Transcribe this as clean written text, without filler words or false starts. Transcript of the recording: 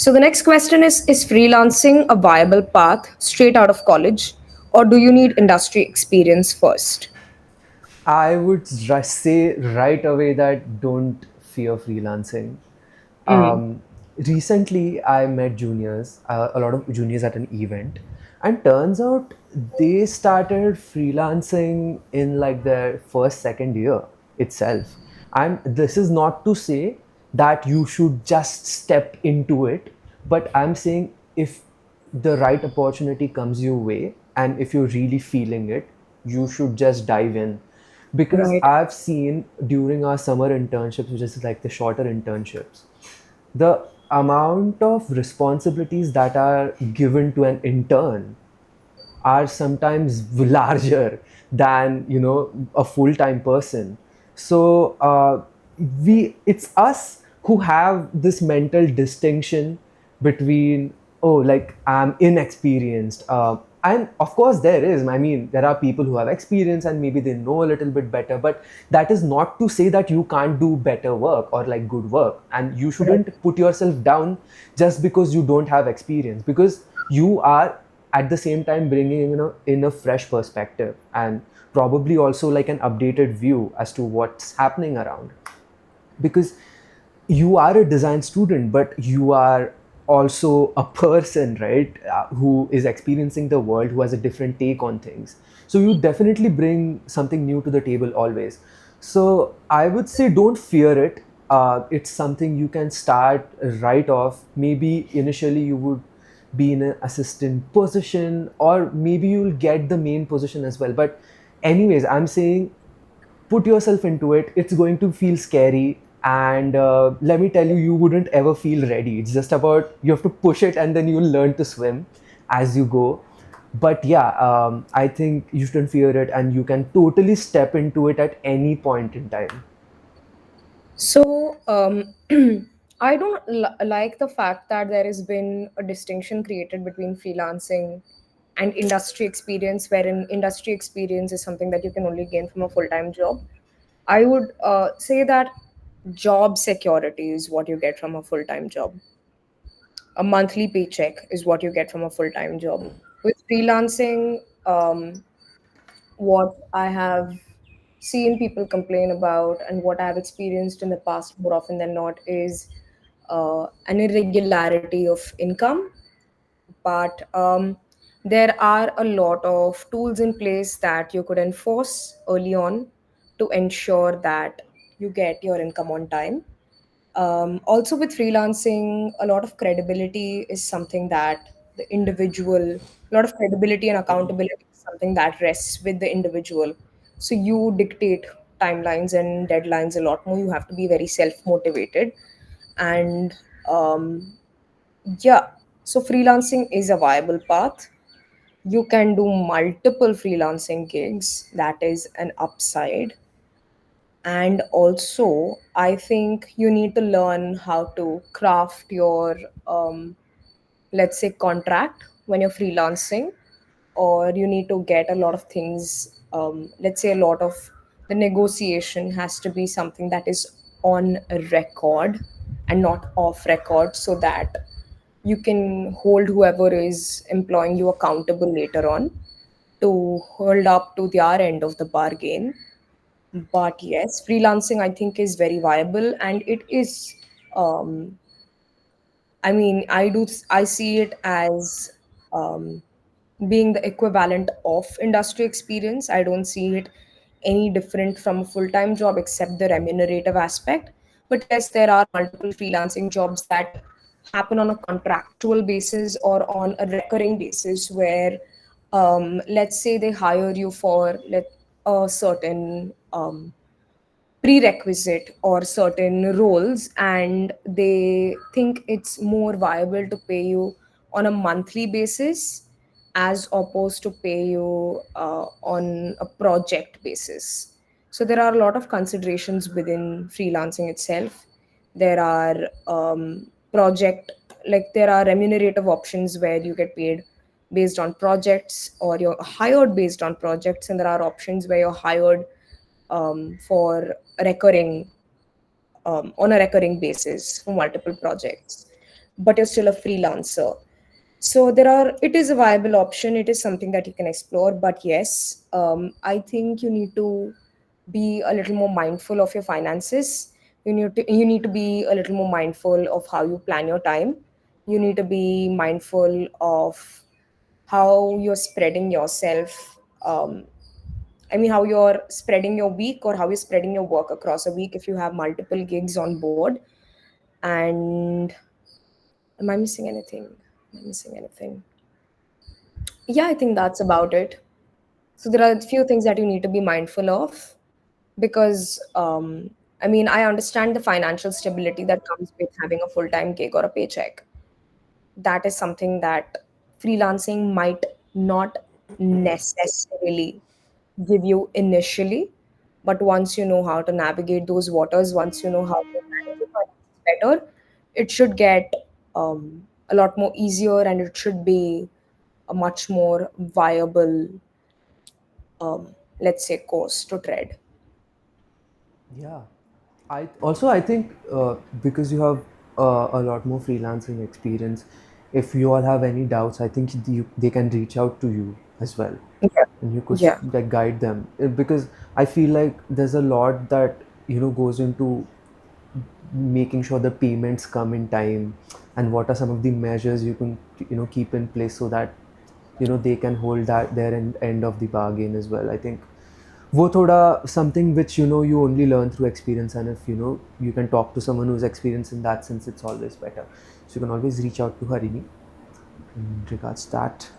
So the next question is freelancing a viable path straight out of college, or do you need industry experience first? I would say right away that don't fear freelancing. Mm. Um, Recently, I met juniors, a lot of juniors at an event, and turns out they started freelancing in like their first, second year itself. And this is not to say that you should just step into it, but I'm saying if the right opportunity comes your way and if you're really feeling it, you should just dive in. Because Right. I've seen during our summer internships, which is like the shorter internships, the amount of responsibilities that are given to an intern are sometimes larger than a full-time person. So we it's us who have this mental distinction between, oh, like I'm inexperienced, and of course there are people who have experience and maybe they know a little bit better, but that is not to say that you can't do better work or like good work, and you Right. shouldn't put yourself down just because you don't have experience, because you are at the same time bringing in a fresh perspective and probably also like an updated view as to what's happening around. Because you are a design student, but you are also a person, right? Who is experiencing the world, who has a different take on things. So you definitely bring something new to the table always. So I would say don't fear it. It's something you can start right off. Maybe initially you would be in an assistant position, or maybe you'll get the main position as well. But anyways, I'm saying put yourself into it. It's going to feel scary, and let me tell you, you wouldn't ever feel ready. It's just about you have to push it, and then you'll learn to swim as you go. But yeah, I think you shouldn't fear it, and you can totally step into it at any point in time. So, I don't like the fact that there has been a distinction created between freelancing and industry experience, wherein industry experience is something that you can only gain from a full time job. I would say that job security is what you get from a full time job. A monthly paycheck is what you get from a full time job. With freelancing, what I have seen people complain about and what I have experienced in the past more often than not is an irregularity of income. But there are a lot of tools in place that you could enforce early on to ensure that you get your income on time. Also, with freelancing, a lot of credibility is something that the individual, a lot of credibility and accountability is something that rests with the individual. So you dictate timelines and deadlines a lot more. You have to be very self motivated. And um, yeah, so freelancing is a viable path. You can do multiple freelancing gigs, that is an upside. And also I think you need to learn how to craft your let's say contract when you're freelancing, or you need to get a lot of things, let's say a lot of the negotiation has to be something that is on record and not off record, so that you can hold whoever is employing you accountable later on to hold up to their end of the bargain. But yes, freelancing I think is very viable, and it is um, I mean, I see it as um, being the equivalent of industry experience. I don't see it any different from a full-time job except the remunerative aspect. But yes, there are multiple freelancing jobs that happen on a contractual basis or on a recurring basis where let's say they hire you for a certain prerequisite or certain roles, and they think it's more viable to pay you on a monthly basis as opposed to pay you on a project basis. So there are a lot of considerations within freelancing itself. There are project like there are remunerative options where you get paid based on projects, or you're hired based on projects, and there are options where you're hired for recurring on a recurring basis for multiple projects. but you're still a freelancer. So it is a viable option. It is something that you can explore. But yes, I think you need to be a little more mindful of your finances. You need to be a little more mindful of how you plan your time. You need to be mindful of how you're spreading yourself. I mean, how you're spreading your week or how you're spreading your work across a week if you have multiple gigs on board. And am I missing anything? Am I missing anything? Yeah, I think that's about it. So there are a few things that you need to be mindful of because, I mean, I understand the financial stability that comes with having a full time gig or a paycheck. That is something that freelancing might not necessarily give you initially. But once you know how to navigate those waters, once you know how to manage your finances better, it should get a lot more easier and it should be a much more viable, let's say, course to tread. Yeah. I think because you have a lot more freelancing experience, if you all have any doubts, I think they can reach out to you as well, Yeah. and you could Yeah. like guide them. Because I feel like there's a lot that goes into making sure the payments come in time, and what are some of the measures you can keep in place so that they can hold that their end of the bargain as well. I think वो थोड़ा something which you only learn through experience, and if you can talk to someone who's experienced in that sense, it's always better. So you can always reach out to Harini in regards to that.